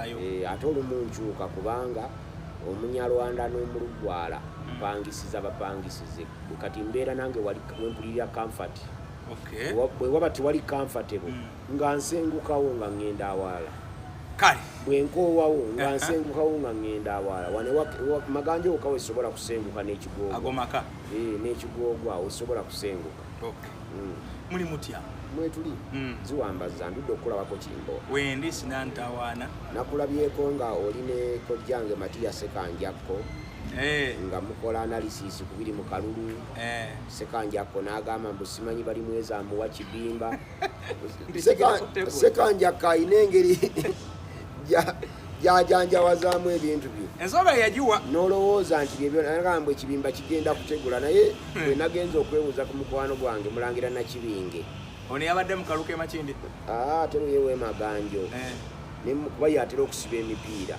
ayo ate olumunkyuka kubanga omunyarwanda n'omulugwala mpangisiza bapangisize kati mbeera nange wempulirira comfort bwe waba tewali comfortable nga nsengukawo nga ngenda awalala kale bwenkoowawo nga nsengukawo nga ngenda awalala maganja wokka wesobola kusenguka n'ekigoogwa agomaka n'ekigoogwa wesobola kusenguka muli mutya mwetuli ziwambaza ndudde okukulabako kimbo wendi sinantawaana nakulabyeko nga oli ne kojjange Matiya Sekanjakko nga mukola analysis ku biri mu kalulu Sekanjakko n'agamba mbu simanyi bali mweza amuwa kibimba Sekanjakko ayina engeri jajanjawazaamu ebintu bye ensonga yagiwa n'olowooza nti byebyo nagamba ekibimba kigenda kutegula naye bwe nagenza okwebuuza ku mukwano gwange Mulangira Nakibinge ono yabadde mu kaluka emakindi ate yewe maganjo kuba yatera okusiba emipiira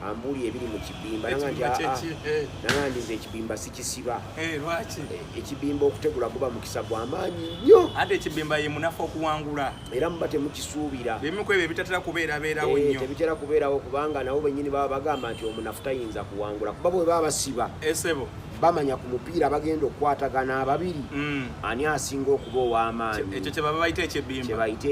ambuli ebiri mu kibimba nangandi nze ekibimba sikisiba lwaki ekibimba okutegula guba mukisa gw'amaanyi nnyo ate ekibimba ye munafu okuwangula era muba temukisuubira bimu ku ebyo bitatera kubeerabeerawo nnyo tebitera kubeerawo kubanga nabo bennyini baba bagamba nti omunafu tayinza kuwangula kuba bwe baba basiba esebo bamanya ku mupiira bagenda okukwatagana ababiri ani asinga okuba ow'amaanyi ekyo kye baba bayita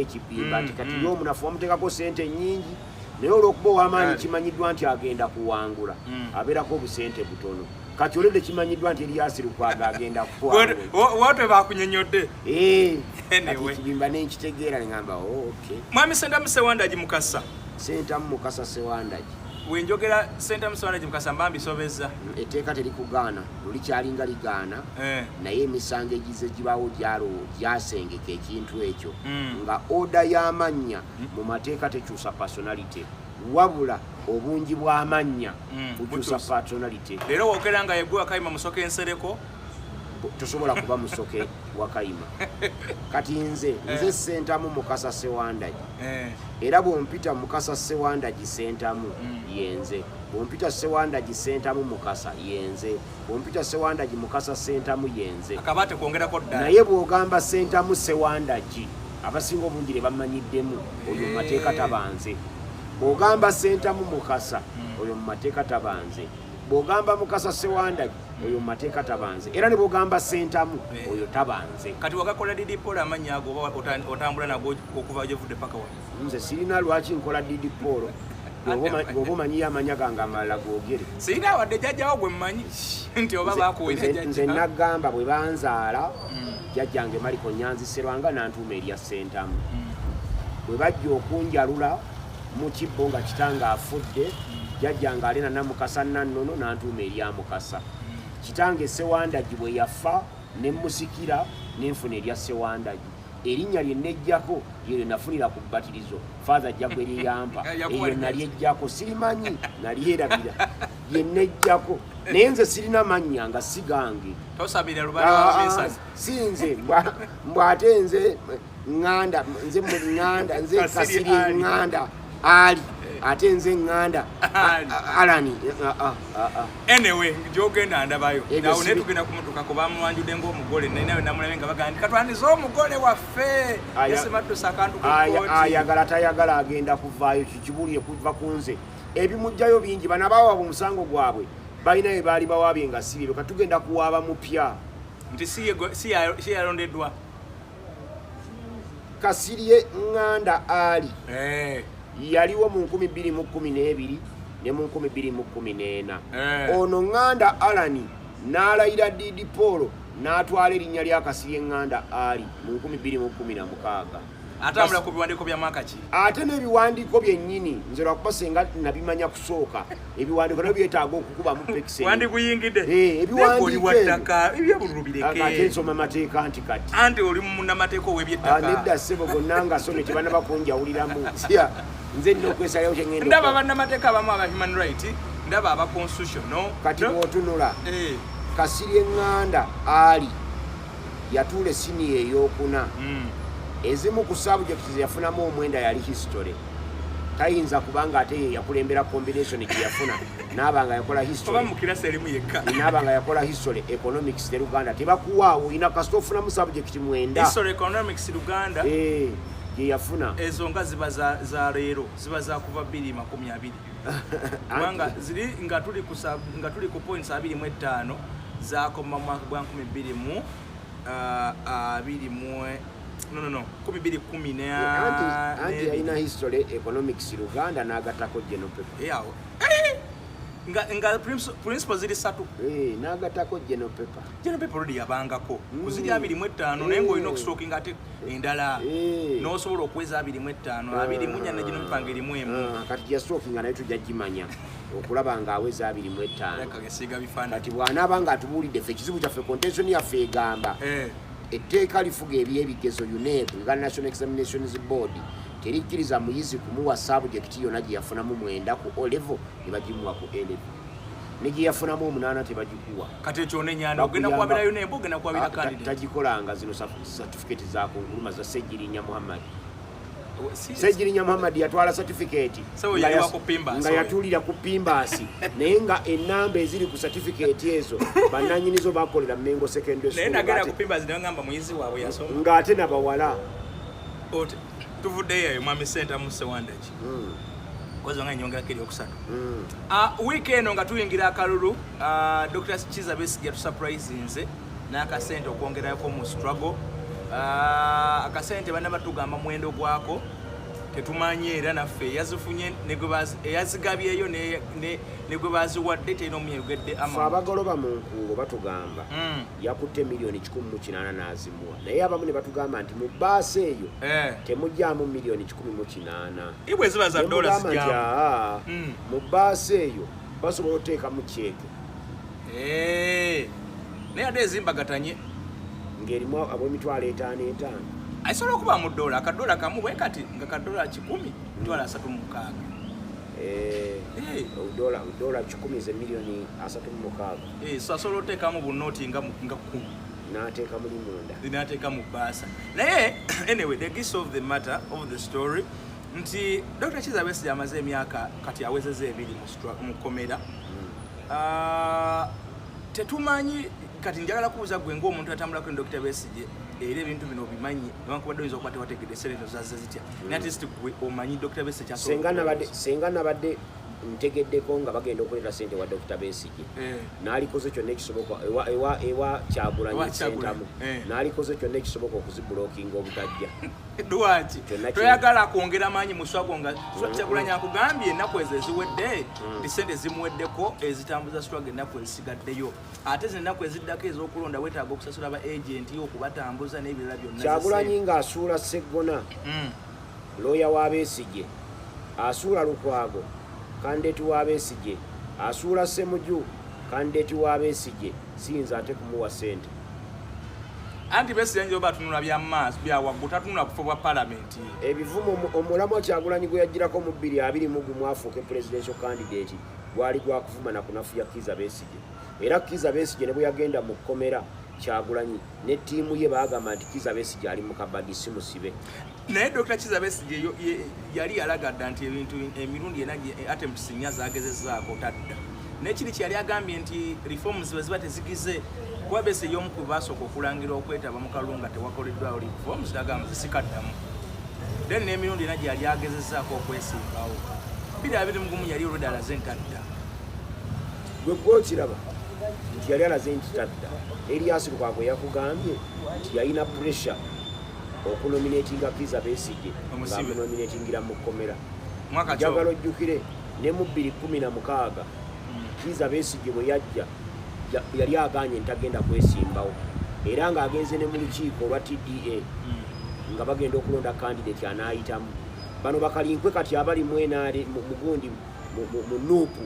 ekibimba nti kati yo omunafu wamuteekako sente nnyingi naye olw'okuba ow'amaanyi kimanyiddwa nti agenda kuwangula abeerako obusente butono kati olwedde kimanyiddwa nti Erias Lukwago agenda kuwangula bakunyonyodde kati ekibimba nenkitegeera neŋŋamba mwami Sentamu Sewandagi Mukasa Sentamu Mukasa Sewandagi wenjogera Sentamu Sewandagi Mukasa mba mbisobezza etteeka terikugaana lulikyalinga ligaana naye emisango egize gibaawo gyasengeka ekintu ekyo nga oda y'amannya mu mateeka tekyusa personality wabula obungi bw'amannya bukyusa personality leero wookera nga yeggwe Wakayima musoke ensereko tosobola kuba musoke Wakayima kati nze Sentamu Mukasa Sewandagi era bw'ompita Mukasa Sewandagi Sentamu yenze bw'ompita Sewandagi Sentamu Mukasa yenze bw'ompita Sewandagi Mukasa Sentamu yenze akabate kwongerako ddala naye bw'ogamba Sentamu Sewandagi abasinga obungi ne bamanyiddemu oyo mu mateeka tabanze bw'ogamba Sentamu Mukasa oyo mu mateeka tabanze bw'ogamba Mukasa Sewandagi oyo mu mateeka tabanze era ne bw'ogamba Sentamu oyo tabanze kati wagakola DD Paul amannya ago otambula nago okuva gyovudde paka wa nze sirina lwaki nkola DD Paul bw'oba omanyiyo amanya gange amalala googere sirina wadde jjajjawo gwe mmanyi nti oba bakuwera jjajja nze nagamba bwe banzaala jjajjange Maliko Nyanziserwanga n'antuuma erya Sentamu bwe bajja okunjalula mu kibbo nga kitange afudde jjajjange Alena Namukasa Nannono n'antuuma erya Mukasa kitange Sewandagi bwe yafa ne musikira n'enfuna erya Sewandagi erinnya lye nejjako lye nafunira ku bbatirizo father jjagwe lyeyampa eyo nalyejjako sirimanyi nalyerabira lye nejjako naye nze sirina mannya nga sigange tosabira lubala si nze mbwate nze ŋŋanda nze ŋŋanda nze Kasiri ŋŋanda ali ate nze ŋŋanda Alani anyway gyogenda ndabayo nawe ne tugenda kumutukako bamuwanjudde ng'omugole nawe namulabe nga bagamba nti katwandize omugole waffe yasimaddusa akantu ayagala tayagala agenda kuvaayo kikibulire kuva ku nze ebimujjayo bingi bano abawaaba omusango gwabwe balina bye baali bawaabye nga si byo katugenda kuwaaba mupya nti si yalondeddwa Kasirye ŋŋanda ali yaliwo mu 2012 ne mu 2014 ono ŋŋanda Alani n'alayira DD Paul n'atwala erinnya lya Kasirye ŋŋanda ali mu 2016 atambula ku biwandiiko bya Makaki ate n'ebiwandiiko byennyini nze lwakuba senga nabimanya kusooka ebiwandiiko nabyo byetaaga okukubamu pekiseni wandikuyingidde ebiwandiiko ebyobululu bireke ate nsoma mateeka anti kati anti oli munnamateeka ow'ebyettaka nedda ssebo gonna nga so ne tebanaba kunjawuliramu nze nina okwesalayo kyengenda ndaba bannamateeka abamu aba human right ndaba aba constitutional kati bw'otunula Kasirye ŋŋanda ali yatuula esiniya ey'okuna ezimu ku subjects yafunamu omwenda yali history tayinza kubanga ate ye yakulembera combination gyeyafuna n'abanga yakola history yakola history economics ne Luganda tebakuwaawo ina kasita ofunamu subject mwenda history economics Luganda gye yafuna ezo nga ziba za leero ziba za kuva 2020 kubanga ziri nga tuli ku points 25 zakoma mu mwaka gwa 2020 anti yalina history economics Uganda n'agattako General Paper nga principles ziri 3 n'agattako General Paper already yabangako kuziri 25 naye ng'olina okusookinga ate endala n'osobola okweza 25 24 ne General Paper ng'erimu emu kati yasookinga naye tujja gimanya okulaba ng'aweza 25 kati bw'anaaba ng'atubuulidde ffe ekizibu kyaffe contention yaffe egamba etteeka lifuga ebyebigezo UNEB Uganda National Examinations Board terikkiriza muyizi kumuwa sabujekiti yonna gye yafunamu 9 ku O level ne bagimuwa ku A level ne gye yafunamu 8 tebagikuwa kati ekyo nenyanda ogenda kuwabira UNEB ogenda kuwabira candidate tagikolanga zino certificate zaako nguluma za Sejjirinya Muhammad Sejjirinya Muhammad yatwala certificate nga yatulira ku Pimbasi naye nga enamba eziri ku certificate ezo bannanyinizo bakolera Mengo Secondary School nagenda ku Pimbasi naye ngamba muyizi waabwe yasoma ng'ate nabawala tuvuddeyo mwami Center Musewandaki kozo nga nyongera kiri okusatu weekend nga tuyingira akalulu Dr. Kizza Besigye yatusurprise nze n'akasente okwongerako mu struggle akasente bana batugamba mwendo gwako tetumanye era naffe yazifunye eyazigabyeyo ne gwe baziwadde terina omuyegedde ama abagoloba mu nkuubo batugamba yakutte milioni 1,800 n'azimuwa naye abamu ne batugamba nti mu baasi eyo temujjaamu milioni 1,800 ibwe ziba za dola zijjamu mu baasi eyo basobola oteekamu kyeke naye ate ezimbagatanye ng'erimu ab'emitwalo 5 asobola okuba mu dola akadola kamu bwe kati nga kadola 10 mitwalo 36 dola 10 ze milioni 36 so asobola oteekamu bunooti nga 10 n'ateeka muli munda n'ateeka mu baasa naye anyway the gist of the matter of the story nti Dr. Kizza Besigye amaze emyaka kati awezeze 2 mu komera tetumanyi kati njagala kubuuza gwe ng'omuntu atambulako ne Dr. Besigye era ebintu bino bimanyi newankubadde oyinza okuba tewategedde sereno zazze zitya naye ate siti gwe omanyi Dr. Besigye senga nabadde ntegeddeko nga bagenda okuleeta ssente wa Dr. Besigye n'alikoze kyonna ekisoboka ewa Kyagulanyi sentamu n'alikoze kyonna ekisoboka okuzibulookinga obutajja lwaki toyagala kwongera maanyi mu swago nga Kyagulanyi akugambye ennaku ezo eziwedde ndi ssente zimuweddeko ezitambuza swago ennaku ezisigaddeyo ate zennaku eziddako ez'okulonda weetaaga okusasula aba agenti okubatambuza n'ebirala byonna Kyagulanyi ng'asuula Sseggona looya wa Besigye asuula Lukwago kandidate wa Besigye asuula Ssemuju kandidate wa Besigye siyinza ate kumuwa ssente anti Besigye njoba atunula bya maaso bya waggulu tatunula kufa bwa parliament ebivumo omulamu Kyagulanyi gwe yagirako mu 2021 afuuke presidential candidate gwali gwakuvuma na kunafuya Kizza Besigye era Kizza Besigye ne bwe yagenda mu kkomera Kyagulanyi ne ttiimu ye baagamba nti Kizza Besigye ali mu kabadi si musibe naye Dr. Kizza Besigye yali yalagadda nti ebintu emirundi ena attempts nnya zaagezezzaako tadda n'ekiri kyeyali agambye nti reforms bwe ziba tezigize kuba Besigye y'omu ku baasooka okulangira okwetaba mu kalulu nga tewakoleddwawo reforms nagamba zisikaddamu then n'emirundi ena gyeyali agezezzaako okwesimbawo 2021 yali olwedde alaze ntadda gwe gwokiraba nti yali alaze nti tadda Erias Lukwago yakugambye nti yalina pressure okunominatinga Kizza Besigye ng'amunominatingira mu kkomera njagala ojjukire ne mu 2016 Kizza Besigye bwe yajja yali aganye ntagenda kwesimbawo era ng'agenze ne mu lukiiko olwa TDA nga bagenda okulonda candidate anaayitamu bano bakalinkwe kati abali mwenaale mugundi mu nuupu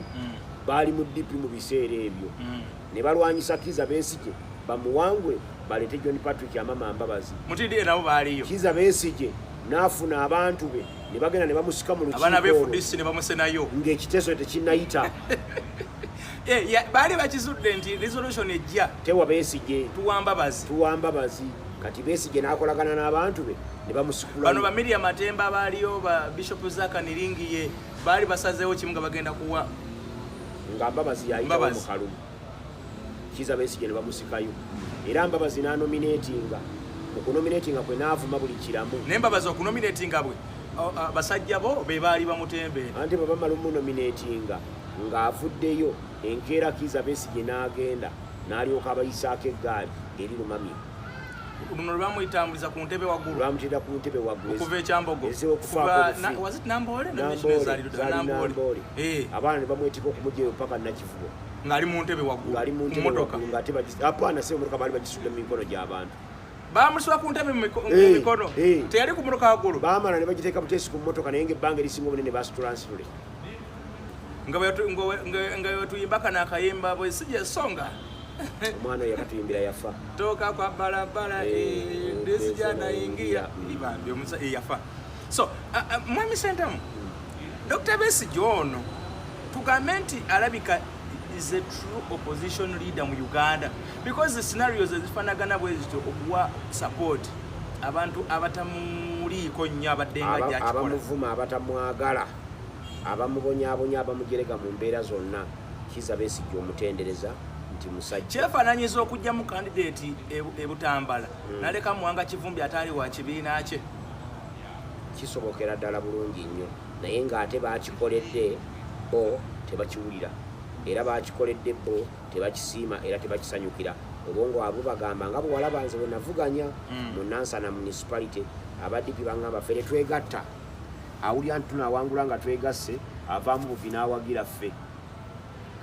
baali mu DP mu biseera ebyo ne balwanyisa Kizza Besigye bamuwangule balete John Patrick Amama Mbabazi mutidde nabo baaliyo Kizza Besigye n'afuna abantu be ne bagenda ne bamusika mu lukiiko abana b'FDC ne bamusenayo ng'ekiteeso tekinnayita baali bakizudde nti resolution ejja tewa Besigye tuwa Mbabazi kati Besigye n'akolagana n'abantu be ne bamusikula bano ba Miriam Matemba baaliyo ba Bishop Zaka Niringiye baali basazeewo kimu nga bagenda kuwa nga Mbabazi yayitawo mu kalulu Kizza Besigye ne bamusikayo era Mbabazi n'anominatinga okunominatinga kwe naavuma buli kiramu naye mbabaza okunominatinga bwe basajja bo be baali bamutembeera anti bwe bamala omunominatinga ng'avuddeyo enkeera Kizza Besigye n'agenda n'alyoka abayisaako eggaali eri Lumamye luno lwamuyitambuliza ku ntebe waggulu lwamutera ku ntebe waggulu okuva ekyambogo Namboole abaana ne bamwetika okumugyayo paka Nakivubo ng'ali mu ntebe waggulu apaana se emotoka baali bagisudde mu mikono gy'abantu bamusiba ku ntebe mu mikono teyali ku motoka waggulu baamala ne bagiteeka buteesi ku mmotoka naye ng'ebbanga erisinga obunene basitulansitule nga wetuyimba kana akayimba bwesijja esonga omwana oyo yakatuyimbira yafa toka kwa barabara ndesija naingia ibambi omusa yafa so mwami Sentamu Dr. Besigye ono tugambe nti alabika is a true opposition leader mu Uganda because the scenarios ezifanagana bwezityo okuwa support abantu abatamuliiko nnyo abaddenga gyakikola abamuvuma abatamwagala abamubonyaabonya abamugereka mu mbeera zonna Kizza Besigye omutendereza nti musajja kyefaananyiza okujjamu kandidate ebutambala naleka Muwanga Kivumbi ataali wa kibiina kye kisobokera ddala bulungi nnyo naye ng'ate baakikoledde bo tebakiwulira era baakikoledde bo tebakisiima era tebakisanyukira obwongo abo bagamba nga buwala banze bwe navuganya mu Nansana municipality abaddipi bangamba ffe tetwegatta awulira nti tunaawangula nga twegasse avaamu buvi n'awagira ffe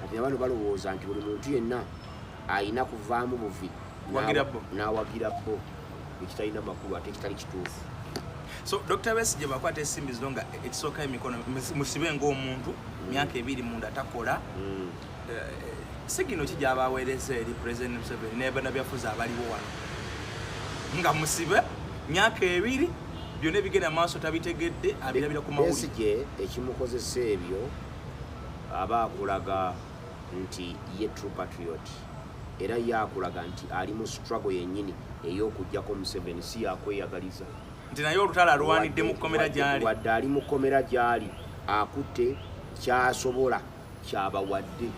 kati abantu balowooza nti buli muntu yenna ayina kuvaamu buvi n'awagira bo ekitalina makulu ate ekitali kituufu so Dr. Besigye bakwata essimbi zino nga ekisooka emikono musibe ng'omuntu myaka 2 munda takola sigino kijja abaweereza eri President Museveni n'ebannabyafuzi abaliwo wano nga musibe myaka 2 byonna ebigenda maaso tabitegedde abirabira ku mawulire Besigye ekimukozesa ebyo aba akulaga nti ye true patriot era yakulaga nti ali mu struggle yennyini ey'okuggyako Museveni si yakweyagaliza nti naye olutalo alwanidde mu kkomera gy'ali wadde ali mu kkomera gy'ali akutte kyasobola kyabawadde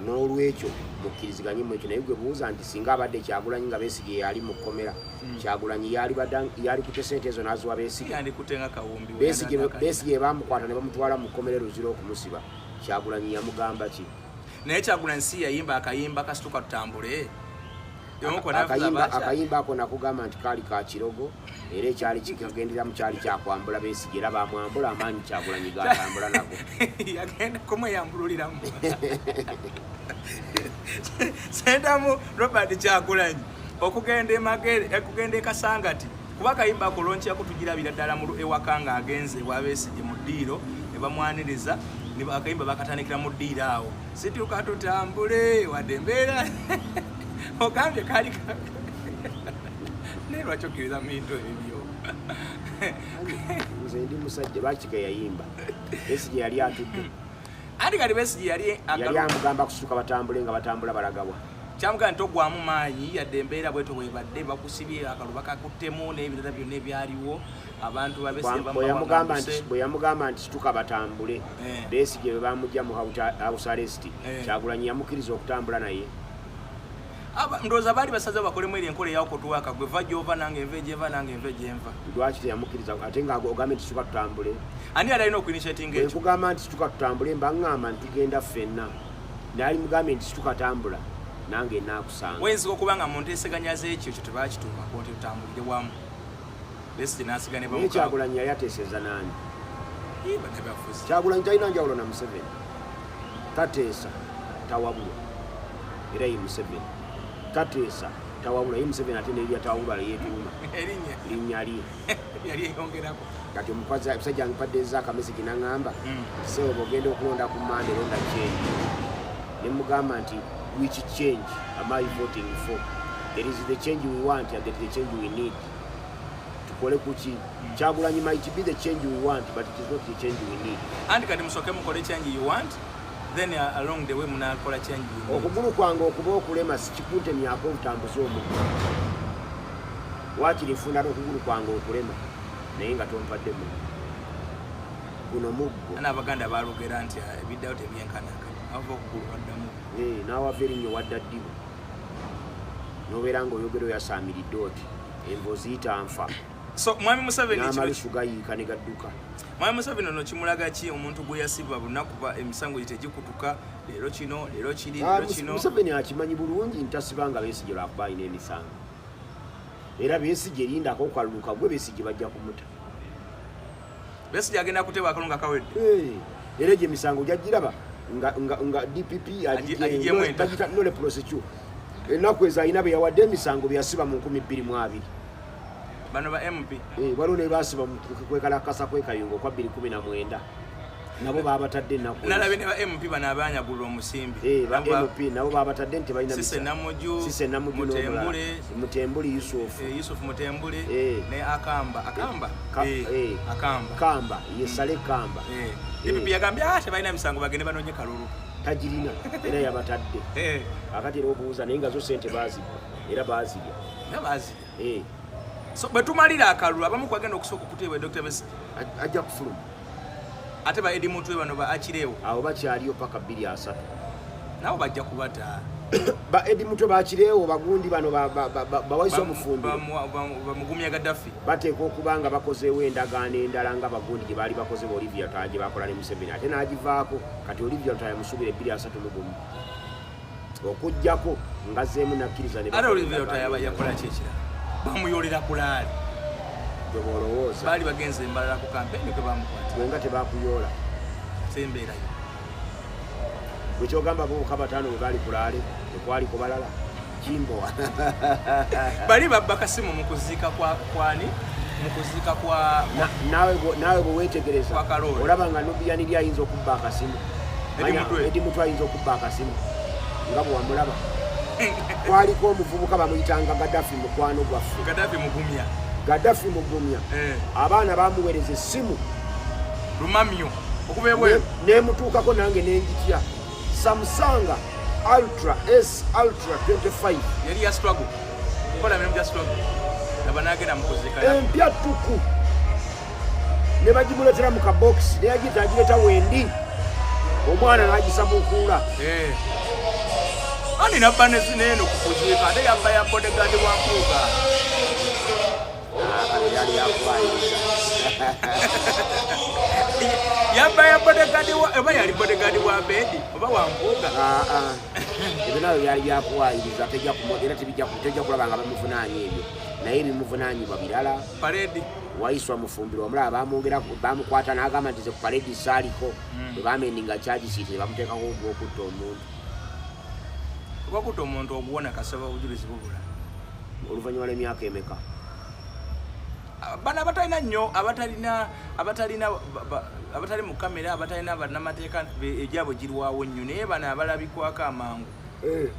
n'olwekyo mukkiriziganyemu ekyo naye gwe buuza nti singa abadde Kyagulanyi nga Besigye yali mu kkomera Kyagulanyi yali kute sente ezo n'aziwa Besigye bamukwata ne bamutwala mu kkomera Luzira okumusiba Kyagulanyi yamugamba ki naye Kyagulanyi si yayimba akayimba kasituka tutambule akayimba ako nakugamba nti kaali ka kirogo era ekyali kikagendera mu kyali kyakwambula Besigye era bamwambula amaanyi Kyagulanyi gatambula nago yagenda kumweyambululiramu Sentamu Robert Kyagulanyi okugenda e Kasangati kuba akayimba ako lonki yakutugirabira ddala ewaka nga agenze wa Besigye mu ddiiro ne bamwaniriza akayimba bakatandikira mu ddiiro awo situka tutambule wadde embeera ogambye kali naye lwaki okkiriza mu bintu ebyo nze ndi musajja lwaki yayimba Besigye yali atudde anti kati Besigye yali amugamba kusituka batambule nga batambula balagawa kyamugamba nti ogwamu maanyi yadde embeera bweto bwebadde bakusibye akaluba kakuttemu n'ebirala byonna ebyaliwo abantu bwe yamugamba nti situka batambule Besigye bwe bamugja mu house arrest Kyagulanyi yamukkiriza okutambula naye ndowooza baali basaze bakolemu eri enkola eyakutuwaka gwe va gyova nange enva egyeva nange enva egyenva lwaki teyamukkiriza ate nga ogambe nti situka tutambule ani yali alina okuinitiatinga ekyo kugamba nti situka tutambule mba ŋŋamba nti tugenda ffenna naali mugambe nti situka tambula nange naakusanga wenzika okuba nga mu nteeseganya z'ekyo kyo tebakituukako nti tutambulire wamu Besigye n'asiga ne naye Kyagulanyi yali ateeseza nani bannabyafuzi Kyagulanyi talina njawulo na Museveni tateesa tawabula era ye Museveni tateesa tawabula ye Museveni ate nerya tawabula yeetuuma linnya lye yali eyongerako kati omusajja angipaddeeza akamesegi n'aŋŋamba seoba ogenda okulonda ku Mande londa change ne mugamba nti which change am I voting for? There is the change we want and there is the change we need. Tukole kuki Kyagulanyi might be the change we want but it is not the change we need. And kati musoke mukole change you want then along the way munakola change you need. Okugulu kwange okuba okulema sikikunte myako obutambuzi omuggo. Wakiri nfuna okugulu kwange okulema naye nga tompaddemu guno muggo. N'Abaganda balugera nti ebiddawo tebyenkanaka ava okugulu waddamu n'awava erinnya wadda ddibu n'obeera ng'oyogera oyasaamiridde oti Embozi itanfa. So Mwami Museveni n'amalishu gayiika ne gadduka. Mwami Museveni ono kimulaga ki omuntu gwe yasibwa bunaku emisango gitegikutuka leero kino leero kiri leero kino. Museveni akimanyi bulungi ntasibanga Besigye lwakuba alina emisango. Era Besigye lindako okwaluluka gwe Besigye bajja kumuta. Besigye agenda kuteebwa akalunga kawedde. Era egyo emisango gyagiraba nga DPP bagita nole prosecute. Ennaku ezo alina be yawadde emisango bye yasiba mu 2022. Bano ba MP. Waliwo ne baasiba mu kwekalakasa kwekayungo kwa 2019. Nabo babatadde ennaku. Nalabe ne ba MP bano abanyagulwa omusimbi. Ba MP nabo babatadde nti balina Sise Namuju, Mutembuli Yusuf. Yusuf Mutembuli ne Akamba. Kamba, Yesale Kamba. DPP yagambye tebalina misango bagende banonye kalulu. Tajirina era yabatadde. Akati era obuuza naye nga zo sente baazibwa era baazibya. Baazibya. So betumalira akalulu abamu kwagenda okusooka okuteebwa Dr. Besigye ajja kufuluma. Ate ba Eddie Mutwe bano ba Akireewo awo bakyaliyo paka 2-3 nabo bajja kubata ba Eddie Mutwe bakireewo bagundi bano bawaiso omufumbi bamugumya Gaddafi bateeka okubanga bakozeewo endagaano endala nga bagundi gye baali bakoze ba Olivia Otaaya gye bakola ne Museveni ate n'agivaako kati Olivia Otaaya musuubire 2-3 okujjako ngazeemu nakkiriza ne ate Olivia Otaaya yakola ki ekirala bamuyolera kulaali olowooza baali bagenze embalala ku kampeni kwe bamukwata wenga tebakuyoola sembeerayo bwekyogamba boka bataano bwe baali kulaale tekwaliko balala kimbowa bali babba kasimu mu kuziika kwani mu kuziika kwa naawe bwe weetegereza olaba nga Nubian lya ayinza okubba akasimu Eddie Mutwe ayinza okubba akasimu nga bwe wamulaba kwaliko omuvubuka bamuyitanga Gaddafi mukwano gwaffe Gaddafi mugumya abaana bamuweereza essimu lumamyo okubebwe nemutuukako nange nengitya Samsung Ultra S Ultra 25 yali ya struggle kola memu ya struggle nabanagenda mukuzika empya tuku ne bagimuletera mu kabox ne yagitagireta wendi omwana n'agisamukuula ani nabane zineno kukuzika ate yabba ya bodyguard wa Mpuuga yali yakwayiriza yabba ya bodyguard wa eba yali bodyguard wa Bedi oba wa Mpuuga ebyo nabyo byali byakuwayiriza tejja kulaba nga bamuvunaanya ebyo naye ebimuvunaanyibwa birala paredi waiswa mufumbiro omulaba bamukwata n'agamba nti ze ku paredi saaliko bwe bamendinga kyagisiite bamuteekako ogw'okutta omuntu okutta omuntu obuwona kasaba obujulizi bubula oluvannyuma lw'emyaka emeka bano abatalina nnyo abatali mu kamera abatalina bannamateeka egyabo girwawo nnyo naye bano abalabikwako amangu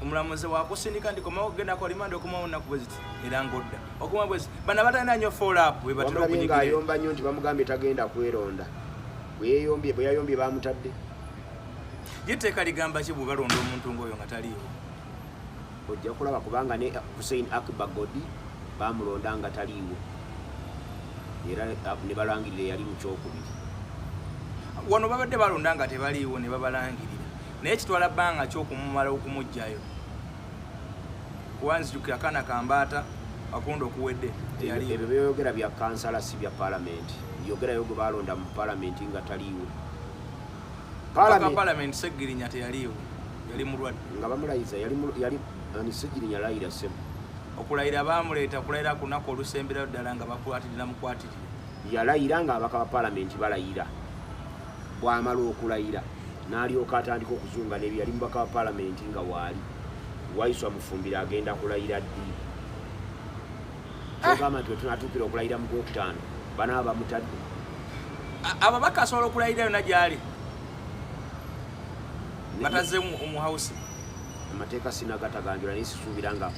omulamuzi wakusindika nti komawo ogenda kolimanda okumawo nnaku bwe ziti era ngodda okuma bwe ziti bano abatalina nnyo follow-up bwe batera okunyigirira ayomba nnyo nti bamugambye tagenda kweronda bwe yayombye bamutadde yeteeka ligamba ki bwe balonda omuntu ng'oyo nga taliiwo ojja kulaba kubanga ne Hussein Akiba Godi bamulonda nga taliiwo era ne balangirira yali mu kyokubiri wano babadde balonda nga tebaliiwo ne babalangirira naye kitwala bbanga kyokumumala okumugjayo kuwanzijukira kana kambaata akunda okuwedde teyaliiwo ebyo byogera bya kansala si bya paalamenti byogerayo gwe balonda mu paalamenti nga taliiwo paalamenti Seggirinya teyaliiwo yali mulwadde nga bamulayiza yali Seggirinya layira ssemu okulayira bamuleeta kulayira ku lunaku olusemberayo ddala nga bakwatirira mukwatirire yalayira nga abaka ba paalamenti balayira bw'amala okulayira n'alyoka atandika okuzunga n'ebyo yali mubaka wa paalamenti nga waali waiswa mufumbire agenda kulayira ddi kyogamba nti wetunatuukira okulayira mu gwokutaano banaaba bamutadde ababaka asobola okulayira yonna gyali bataze mu house amateeka sinagataganjula naye sisuubira nga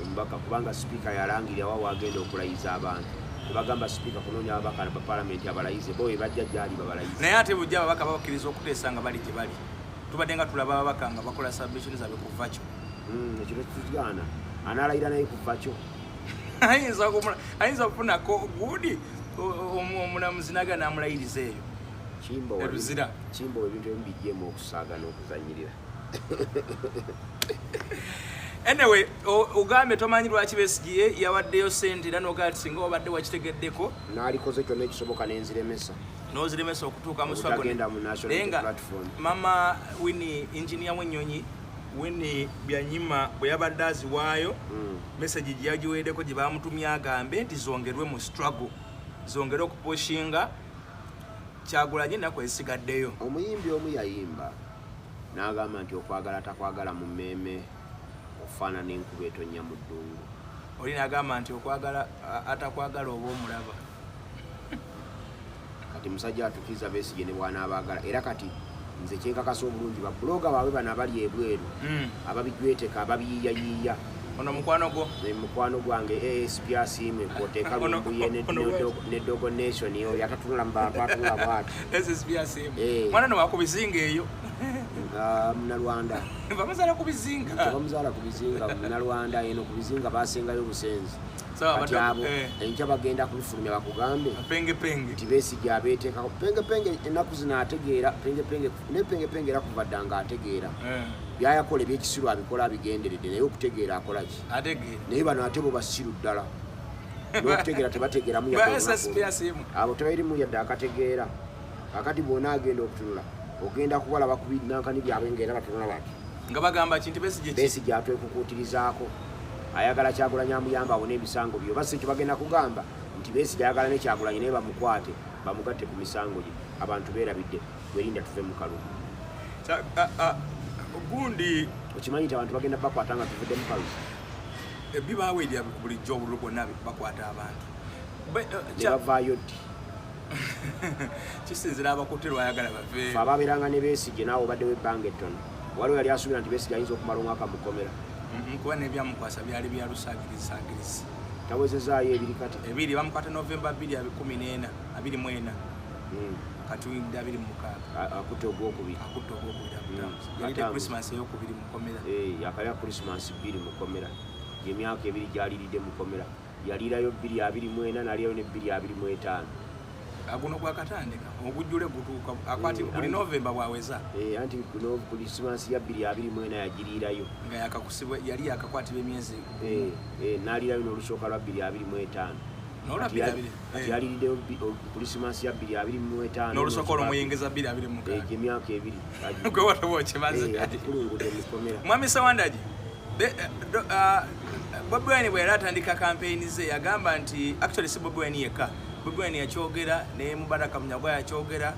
omubaka kubanga sipiika yalangirira wa wagenda okulayiza abantu tebagamba sipiika kunoonya ababaka ba paalamenti abalayize bo bajja gyali babalayize naye ate bujja ababaka babakkiriza okuteesa nga bali gye bali tubadde nga tulaba ababaka nga bakola submission zaabwe kuva kyo ekiro tukigaana anaalayira naye kuva kyo ayinza okufunako guudi omulamuzi naga n'amulayiriza eyo eruzira kimbo ebintu ebimu bijjemu okusaagana okuzanyirira Anyway, ugambe tomanyi lwaki Besigye yawaddeyo sente era n'ogaa singa obadde wakitegeddeko n'alikoze kyonna ekisoboka n'enziremesa n'oziremesa okutuuka mu swaggo nenga mama Winnie engineer w'ennyonyi Winnie Byanyima bwe yabadde aziwaayo message gye yagiweddeko gye baamutumye agambe nti zongerwe mu struggle zongere okupushinga Kyagulanyi ennaku ezisigaddeyo. Omuyimbi omu yayimba n'agamba nti okwagala takwagala mu mmeeme ofaanana enkuba etonnya mu ddungu. Oli n'agamba nti okwagala atakwagala oba omulaba. Kati musajja atukiza Besigye ne bw'anaabaagala era kati nze kyenkakasa obulungi babuloga baabwe bano abali ebweru ababijweteka ababiyiiyayiiya ono mukwano gwange ASP asiime kwoteeka lumbuye ne Dogo Nation yo yatatunula mu bantu atunula bwati ASP asiime mwana no wakubizinga eyo Munalwanda bamuzaala ku bizinga Munalwanda eno ku bizinga basengayo busenzi kati abo enkya bagenda kubifulumya bakugambe nti Besigye abeeteekako pengepenge ennaku zino ategeera pengepenge era kuva ddanga ategeera byayakola ebyekisiru abikola abigenderedde naye okutegeera akola ki naye bano ate bo basiru ddala n'okutegeera tebategeeramu abo tebairimu yadde akategeera kakati bwona agenda okutunula ogenda kubalaba ku binankani byabwe ngaera batunula bati nga bagamba kinti Besigye atwekukuutirizaako ayagala Kyagulanyi amuyamba abone ebisango byo basi ekyo bagenda kugamba nti Besigye ayagala ne Kyagulanyi naye bamukwate bamugatte ku misango gye abantu beerabidde werinda tuve mu kalulu gundi okimanyi nti abantu bagenda bakwata nga tuvudde mu kalulu bibaawo erya bulijjo obululu bwonna bakwata abantu ne bavaayo ddi kisinzira abakutirwa ayagala bave ababeeranga ne Besigye naawe obaddewo ebbanga ettono waliwo yali asuubira nti Besigye ayinza okumala omwaka mukomera kuba n'ebyamukwasa byali bya lusaagirizi tawezezaayo ebiri kati ebiri bamukwata Novemba 2014 katuwinde 26 akutte ogwokubiri yalidde Christmas eyokubiri mukomera yakalira Christmas 2 mukomera gy'emyaka ebiri gyaliridde mukomera yaliirayo 224 naliyo ne 225 aguno gwakatandika ogujjule gutuuka akwati buli Novemba bwaweza anti Christmas ya 224 yagiriirayo nga yakakusibwa yali yakakwatibwa emyezi naliirayo n'olusooka lwa 225 yaliriddeyo Christmas ya 225 n'olusooka olwomuyengeza 225 gy'emyaka ebiri gwe watobookimaze kulungudde mukomera Mwami Sawandagi Bobi Wine bwe yali atandika kampeyini ze yagamba nti actually si Bobi Wine yekka Bobi Wine yakyogera ne Mubaraka Munyagwa yakyogera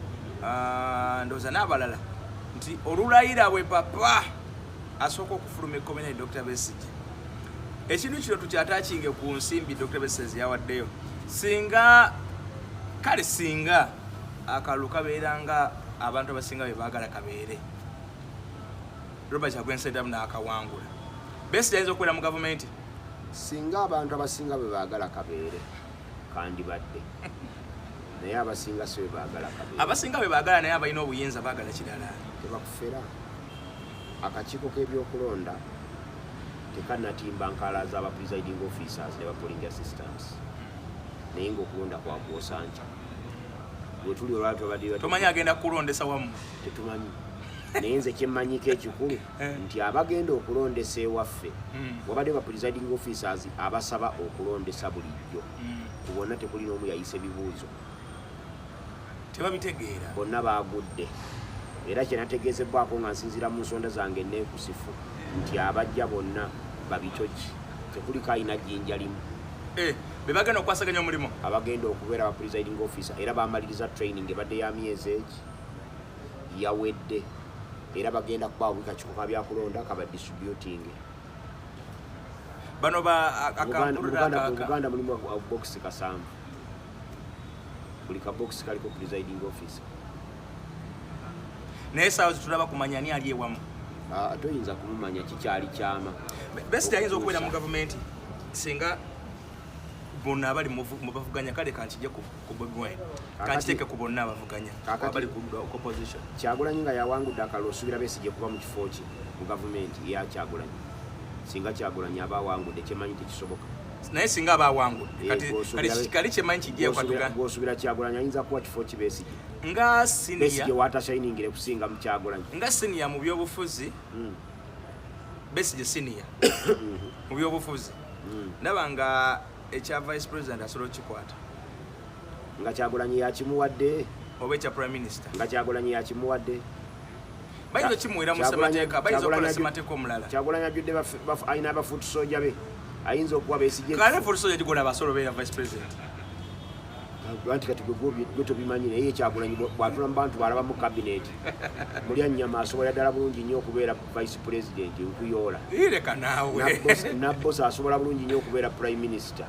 ndowooza n'abalala nti olulayira bwe papa asooka okufuluma ekkomera ya Dr. Besigye ekintu kino tukyataakinge ku nsimbi Dr. Besigye yawaddeyo singa akalulu kabeera nga abantu abasinga be baagala kabeere Robert Kyagulanyi Ssentamu n'akawangula Besigye ayinza okubeera mu gavumenti singa abantu abasinga be baagala kabeere kandibadde naye abasinga si be baagala kabeere abasinga be baagala naye abalina obuyinza baagala kirala tebakufera akakiiko k'ebyokulonda tekanatimba nkaala z'aba presiding officers ne ba polling assistants naye ng'okulonda kwakwosanca bwe tuli olwatobadde tomanyi agenda kulondesa wamu tetumanyi naye nze kyemmanyiko ekikulu nti abagenda okulondesa ewaffe wabadde ba presiding officers abasaba okulondesa bulijjo ku bonna tekuli n'omu yayisa ebibuuzo tebabitegeera bonna baagudde era kyenategeezebwako nga nsinziira mu nsonda zange neekusifu nti abajja bonna babicoki tekuliko alina jjinja limu be bagenda okwasaganya omulimu abagenda okubeera ba presiding officer era bamaliriza training ebadde ya myezi egi yawedde era bagenda kubawa buli kakiiko ka byakulonda kaba distributing bano Buganda mulimu box kasanvu buli ka box kaliko presiding officer naye saawa zitulaba kumanya ani ali ewamu toyinza kumumanya kikyali kyama Besigye ayinza okubeera mu gavumenti singa bonna abali mu bavuganya kale kankijje ku Bobi Wine kankiteeke ku bonna abavuganya abali ku opposition Kyagulanyi nga yawangudde akalulu osuubira Besigye kuba mu kifo ki mu gavumenti ya Kyagulanyi singa Kyagulanyi aba awangudde kyemanyi tekisoboka naye singa aba awangudde kali kyemanyi kijjeyo gwosuubira Kyagulanyi ayinza kuwa kifo ki Besigye nga senior Besigye watashiningire kusinga mu Kyagulanyi nga senior mu byobufuzi Besigye senior mu byobufuzi ndaba nga ekya vice president asobola okukikwata nga Kyagulanyi yakimuwadde oba ekya prime minister nga Kyagulanyi yakimuwadde bayinza kimuwera mu ssemateeka bayinza okukola ssemateeka omulala Kyagulanyi ajjudde ayina abafuuti soja be ayinza okuwa Besigye kale fuuti soja gigona abasobola obeera vice president anti kati gwe tobimanyi naye Kyagulanyi bw'atula mu bantu balaba mu cabinet Mulyanyama asobola ddala bulungi nnyo okubeera vice president nkuyoola ireka naawe Nabbosa asobola bulungi nnyo okubeera prime minister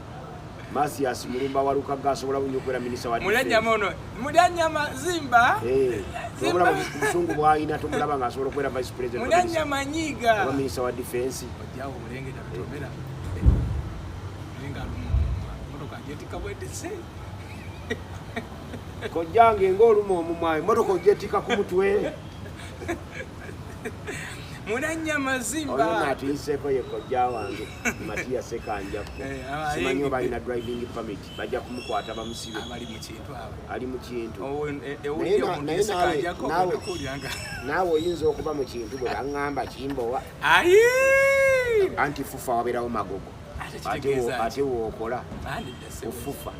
Masias Mulumba Walukaga asobola bulungi okubeera minister wa Mulyanyama ono Mulyanyama Zimba Musungu bw'ayina tomulaba ng'asobola okubeera vice president Mulyanyama Nyiga oba minister wa defense ojjawo omulengeta bitomera motoka ajetika bwedese kojjange ng'oluma omumwa emmotoka ogyetika ku mutwe Mulyanyama Zimba oyo naatuyiseeko ye kojja wange Matiya Sekanjakku simanyi oba alina driving permit bajja kumukwata bamusibe ali mu kintu naawe oyinza okuba mu kintu bwe baŋŋamba kimbowa anti fufa wabeerawo magogo ate wookola ofufa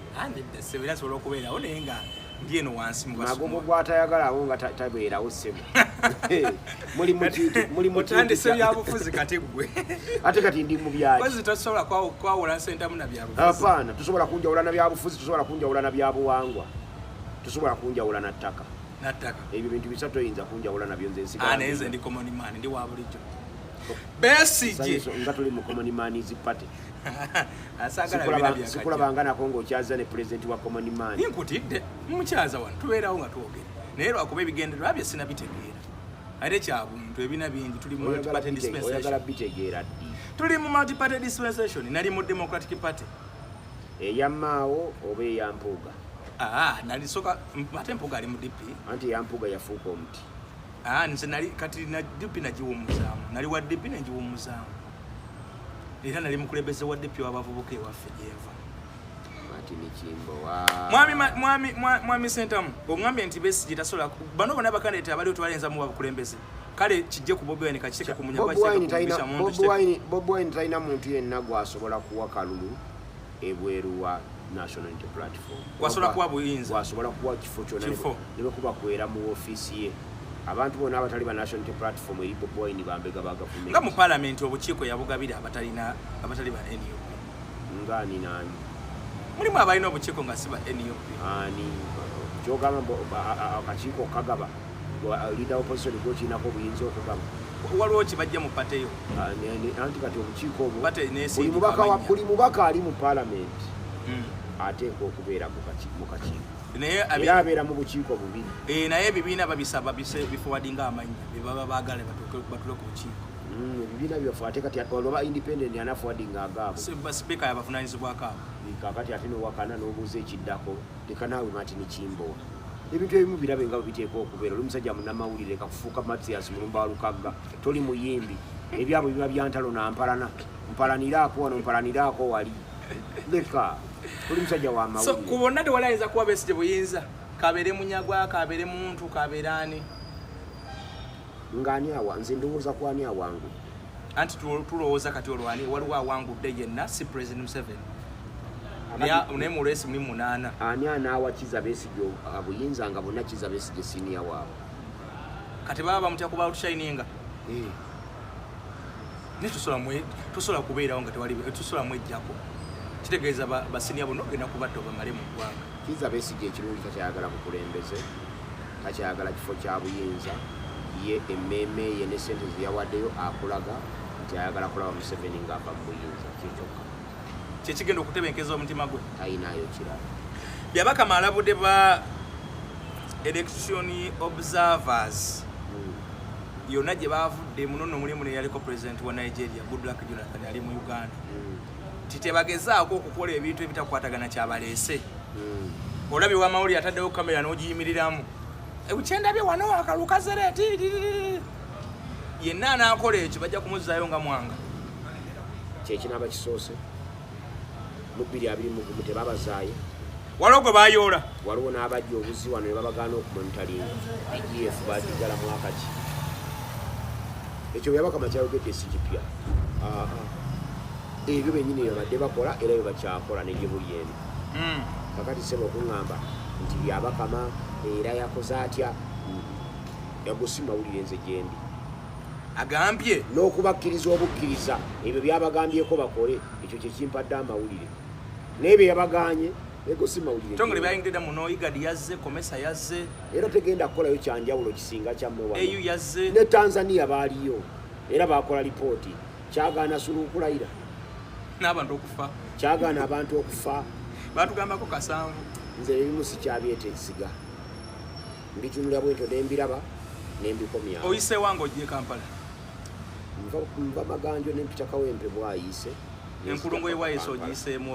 asobola okubeerawo naye nga ndi eno wansi magogo gw'atayagalawo nga tabeerawo ssebo otandise byabufuzi kati gwe ate kati ndi mu byaki kozi tosobola kwawula ssentamu na byabufuzi apaana tosobola kunjawula na byabufuzi tosobola kunjawula na byabuwangwa tosobola kunjawula na ttaka ebyo bintu bisatu oyinza kunjawula nabyo nze nsigaanenze ndi common man ndi wa bulijjo Besigye nga tuli mu common man party sikulabanga nako ng'okyaza ne president wa common man nkutidde mukyaza wano tubeerawo nga twogera naye lwakuba ebigendererwa bye sinabitegeera ate kyabuntu ebina bingi tuli mu multi-party dispensation tuli mu multi-party dispensation nali mu democratic party eyamaawo oba eyampuuga nalisoka ate mpuuga ali mu DP anti eyampuuga yafuuka omuti nze nali kati na DP nagiwummuzaamu nali wa DP nagiwummuzaamu era nali mukulembeze wa DP w'abavubuka ewaffe gyenva ati nikimbo mwami Sentamu oŋŋambye nti Besigye tasobola bano bonna bakandidate abaliwo tebalenzamu babukulembeze kale kijje ku Bobi Wine kakiteeke ku Bobi Wine talina muntu yenna gwasobola kuwa kalulu ebweru wa National Unity Platform gwasobola kuwa buyinza gwasobola kuwa kifo kyonna ne bwekuba kwera mu ofiisi ye abantu bonna abatali ba National Unity Platform eri Bobi Wine bambega bagavumenti nga mu parliament obukiiko yabugabira abatali ba NUP ngani nani mulimu abalina obukiiko nga si ba NUP ani kyogamba akakiiko kagaba leader opposition gokinako obuyinza okugaba waliwo kibajja mu pateyo anti kati obukiiko obwo buli mubaka ali mu parliament ateeka okubeera mu kakiiko era abeera mu bukiiko bubiri naye ebibiina babisaba bifowadinga amanya bebaba baagala batule ku bukiiko ebibiina byafe ate kati olwoba independent anafowadinga agaabo sipiika yabavunanyizibwako abo kakati ate nowakana n'obuuza ekiddako leka naawe mati nikimbowa ebintu ebimu birabe nga biteeka okubeera oli musajja munnamawulire kakufuuka Matias Mulumba Walukaga toli muyimbi ebyabo biba byantalo nampalana mpalaniraako wano mpalaniraako wali leka oli musajja wa mawulire ku bonna tewali ayinza kuwa Besigye buyinza kabeere munyagwa kabeere muntu kabeere ani ng'ani nze ndowooza ku ani awangu anti tulowooza kati olwani waliwo awangudde yenna si President Museveni naye mu lwesi muli 8 ani anaawa Kizza Besigye buyinza nga bonna Kizza Besigye siniya waabwe kati baba bamutya kuba otushayininga ne tusobola kubeerawo nga tusobola mwejjako kitegeeza basiniya bonna ogenda kubatta obamale mu ggwanga Kizza Besigye ekirungi takyayagala bukulembeze takyayagala kifo kya buyinza ye emmeeme ye ne sente zeyawaddeyo akulaga nti ayagala kulaba Museveni ng'ava mu buyinza kyekyokka kyekigenda okutebenkeza omutima gwe ayinaayo kirala byabakama alabudde ba election observers yonna gye bavudde munono mulimu neyaliko president wa Nigeria Goodluck Jonathan ali mu Uganda titebagezaako okukola ebintu ebitakwatagana kyabaleese olabye wamawulire ataddewo kamera n'ogiyimiriramu ebukyendabye wano akalukazereti yenna anaakola ekyo bajja kumuzaayo nga mwanga kyekinaaba kisoose mu 2021 tebabazaayo waliwo gwe bayoola waliwo n'abajja obuzi wano ne babagaana okumonitalinga EGF baagigala mwaka ki ekyo yabakama kyayogedde si kipya ebyo bennyini babadde bakola era bye bakyakola negibuli eno kakati seba okuŋŋamba nti byabakama era yakoze atya yagusi mawulire nze gyendi agambye n'okubakkiriza obukkiriza ebyo byabagambyeko bakole ekyo kyekimpadde amawulire naye bye yabaganye egosi mawulire tongole bayingirira muno igadi yazze komesa yazze era tegenda kukolayo kyanjawulo kisinga kyammwe wano eyu yazze ne Tanzania baaliyo era bakola lipooti kyagaana sulukulayira n'abantu okufa kyagaana abantu okufa batugambako kasanvu nze ebimu sikyabyeteesiga mbitunula bwetyo nembiraba nembikomyawo oyise wange ojje Kampala nva maganjo nempita kawempe bwayise enkulungo ewayise ogiyiseemu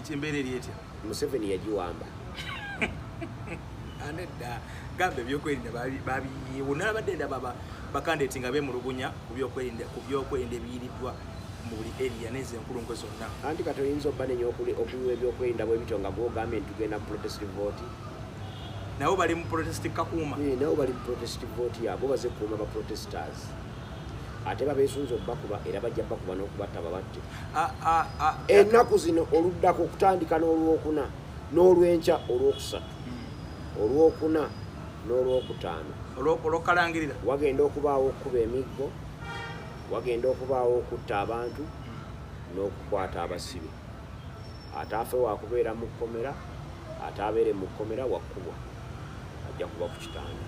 kimbeera eri etya Museveni yagiwamba anedda gambe ebyokwerinda babiyiwo nalabadde ndaba bakandeti nga bemulugunya ku byokwerinda ebiyiriddwa mu buli area neze enkulungo zonna anti kati oyinza obba nenya okuyiwa ebyokwerinda bwebityo nga gwogambye nti tugenda mu protest vote nabo bali mu protest kakuuma nabo bali mu protest vote yabo baze kuuma ba protesters ate babeesunza obbakuba era bajja bakuba n'okubatta babatte ennaku zino oluddako okutandika n'olwokuna n'olwenkya olwokusatu olwokuna n'olwokutaano olwokalangirira wagenda okubaawo okukuba emiggo wagenda okubaawo okutta abantu n'okukwata abasibe ate afe wakubeera mu kkomera ate abeere mu kkomera wakkubwa ajja kuba ku kitanda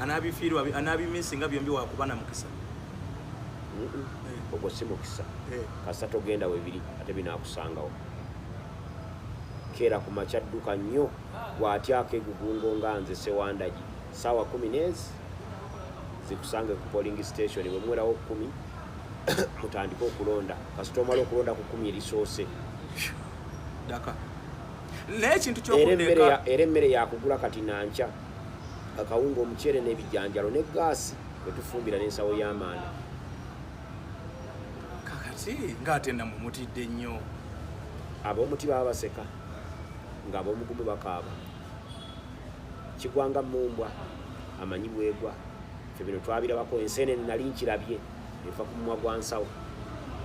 anaabifiirwa anaabimisinga byombi wakuba na mukisa ogwo si mukisa kasa togenda webiri ate binaakusangawo keera ku makyadduka nnyo bw'atyako egugungo nga nze Sewandagi saawa 10 zikusange ku polling station bwe muwerawo 10 mutandike okulonda kasita omala okulonda ku 10 erisoose daka naye ekintu kyokudeka era emmere yakugula kati nankya akawunga omuceere n'ebijanjalo ne gaasi kwetufumbira n'ensawo y'amaanda kakati ng'ate namwe mutidde nnyo ab'omuti baba baseka ng'ab'omugumu bakaaba kigwanga mumbwa amanyi bwegwa ffe bino twabirabako enseenene nali nkirabye efa ku mumwa gwa nsawo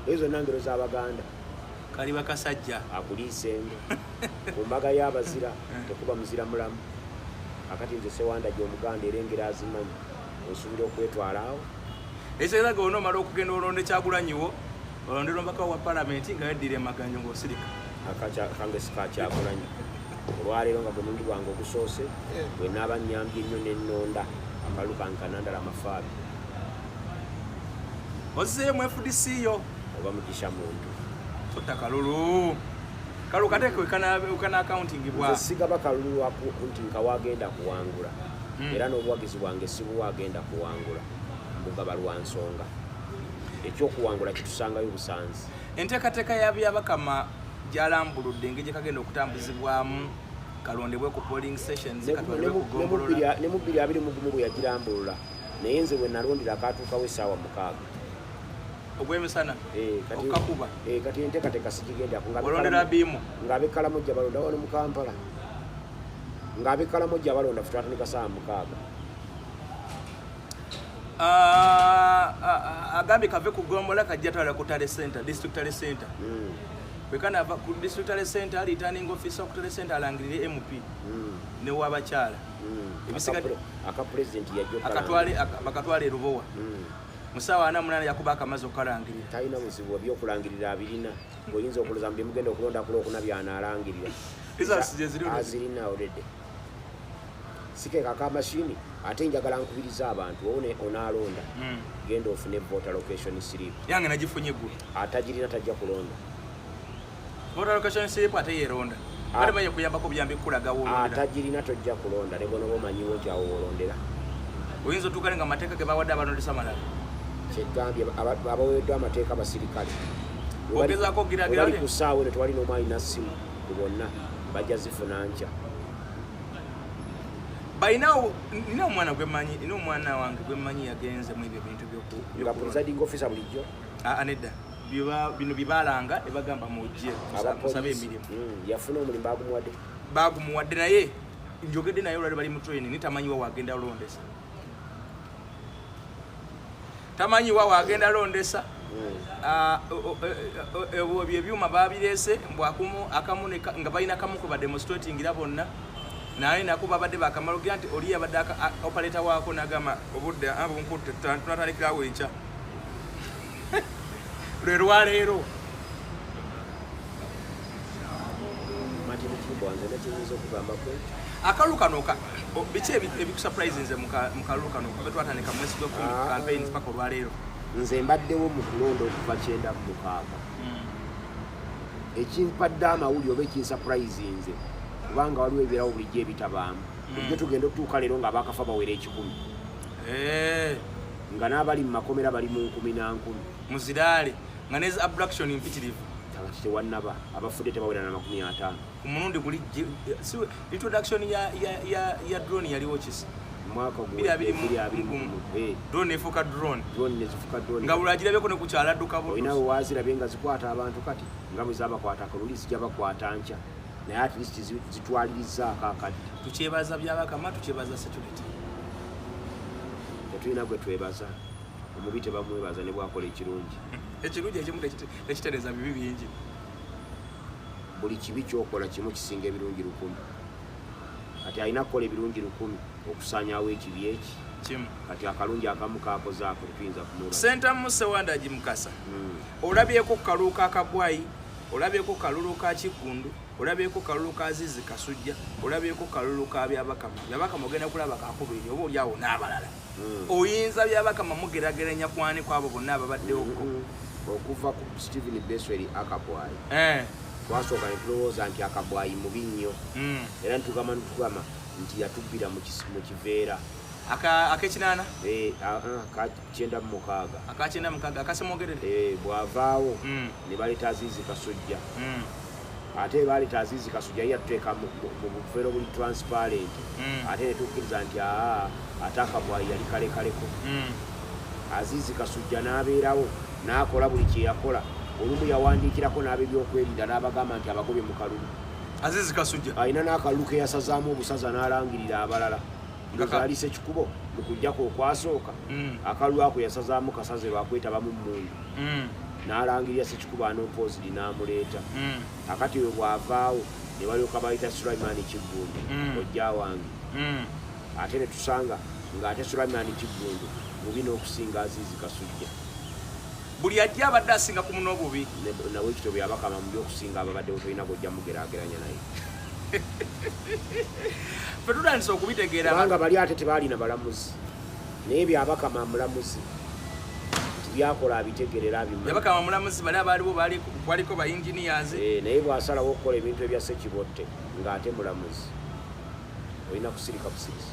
ezo zonna ngero z'Abaganda kali bakasajja akuliisembe ku mbaga y'abazira tekuba muzira mulamu akati nze Sewandagi Omuganda erengera azimanyi osuubira okwetwala awo ekiseera ge onoomala okugenda olonde Kyagulanyiwo olondera omubaka wa palamenti nga yeddira emaganyo ng'osirika kange sikakyagulanyi olwaleero nga gwe mundi gwange ogusoose bwe naaba nnyambye ennyo n'ennonda akalu kankanandala amafaabi ozzeemu FDC yo oba mugisha muntu totta kalulu kalu kateeke kana accounting bwa sigaba kalulu nti nka wagenda kuwangula era n'obuwagizi bwange si buwagenda kuwangula mbugaba lwa nsonga ekyokuwangula kitusangayo busanzi enteekateeka y'abyabakama gyalambuludde engeri gye kagenda okutambuzibwamu kalondebwe ku polling stations ne mu 2021 bwe yagirambulula naye nze bwe nalondera akatuukawo essaawa 6 ogw'emisana okakuba kati enteekateeka sigigenda olondera bimu ng'abekkalamojja balonda wano mu Kampala ng'abekkalamojja balonda fe twatandika ssaawa 6 agambye kave ku Gombola kajja twala ku Tale Center district Tale Center bwekana ava ku district Tale Center returning officer ku Tale Center alangirire MP ne wabakyala ebisigadde president yajjo bakatwale Rubowa musawa 48 yakuba akamazi okalangirira talina buzibu byokulangirira abirina ng'oyinza okuloza mu byemugenda okulonda kulokuna byanaalangirira azirina already sikeeka akamashini ate njagala nkubiriza abantu wowe onaalonda genda ofune voter location slip yange nagifunye gwe atagirina tajja kulonda voter location slip ate yeronda bali baye kuyambako byambi kulaga wolondera atagirina tojja kulonda ne bono bomanyiwo nti awo wolondera oyinza otuukale nga amateeka ge bawadde abanondesa malala kyegambye abaweddwa amateeka basirikale ogezaako giragira bali ku ssaawa ne tewali n'omu alina ssimu ku bonna bajja zifuna nkya balinawo nina omwana gwemanyi nina omwana wange gwemanyi yagenze mu ebyo bintu nga presiding officer bulijjo nedda bino byebalanga ne bagamba mujje musabe emirimu yafuna omulimu bagumuwadde naye njogedde naye olwali bali mu training nitamanyiwa wagenda olondesa tamanyi wa agenda londesa ebyo ebyuma babirese mbwakumu akamu nga balina kamu ku bademonstrating era bonna naye nako babadde bakamalo gira nti oli yabadde operator waako nagamba obudde abunkutte tunatandikirawo enkya lwe lwaleero akalulu kano biki ebikusurprisinze mu kalulu kano betwatandika mwezi gwa campaigns paka olwaleero? Nze mbaddewo mu kulonda okuva 9 mu 6 ekimpadde amawulire oba ekinsurprisinze kubanga waliwo ebirawo bulijjo ebitabaamu bulijjo tugenda okutuuka leero nga abakafa bawera 1,000 nga n'abali mu makomera bali mu 10,000 muziraale nga nezi abduction impitirivu kati tewannaba abafudde tebawera na 50 ku mulundi guli introduction ya drone yaliwo kisi mwaka drone efuuka drone nezifuuka drone nga bulagirabeko ne kukyala dduka butuusi olinawe wazirabye nga zikwata abantu kati nga bwe zabakwata akaluli zijja bakwata nkya naye at least zitwalirizaako akati. Tukyebaza byabakama, tukyebaza security. Tetulina gwe twebaza omubi tebamwebaza ne bwakola ekirungi. Ekirungi ekimu tekitereza bibi bingi. Buli kibi kyokola kimu kisinga ebirungi 1000. Kati alina kukola ebirungi 1000 okusaanyaawo ekibi eki kimu. Kati akalungi akamu kaakozaako tuyinza kumulaba. Senta Musewanda Jimukasa. Olabyeko kaluka akabwayi, olabyeko kalulu ka Kikundu, olabyeko kalulu ka Azizi Kasujja, olabyeko kalulu ka Byabakama. Byabakama ogenda kulaba kakubiri oba olyawo n'abalala. Oyinza Byabakama mugerageranya kwani kwabo bonna ababaddewo okuva ku Stephen Besweri akabwayi. Twasooka ne tulowooza nti akabwayi mubi nnyo. Era ntugamba nti yatubbira mu kiveera. Akekinana? Ka 9 akasemogerere? Bwavaawo ne baleeta Azizi Kasujja. Ate baleeta Azizi Kasujja yatuteeka mu bufeero buli transparent. Ate ne tukkiriza nti ate akabwayi yali kalekaleko. Azizi Kasujja n'abeerawo n'akola buli kye yakola. Olumu yawandiikirako n'ab'ebyokwerinda n'abagamba nti abagobye mu kalulu. Azizi Kasujja alina n'akalulu ke yasazaamu obusaza n'alangirira abalala. Ngaalise ekikubo mu kujjako okwasooka akalulu ako yasazaamu kasaze lwakwetaba mu mmundu. N'alangirira Ssekikubo anoopozidi n'amuleeta. Akati we bwavaawo ne balyoka bayita Sulaimani Kiggundu ojja wange. Ate ne tusanga ng'ate Sulaimani Kiggundu mubi n'okusinga Azizi Kasujja. Buli ajja abadde asinga ku muno obubi. Nawe ekitabo Byabakama mu by'okusinga ababaddewo tolina gojja mugeraageranya naye. Petutandise okubitegeera kubanga bali ate tebaalina balamuzi naye Byabakama mulamuzi byakola abitegerera bimu. Byabakama mulamuzi bali abaaliwo baliko ba engineers naye bw'asalawo okukola ebintu ebya Ssekibotte ng'ate mulamuzi olina kusirika busirisi.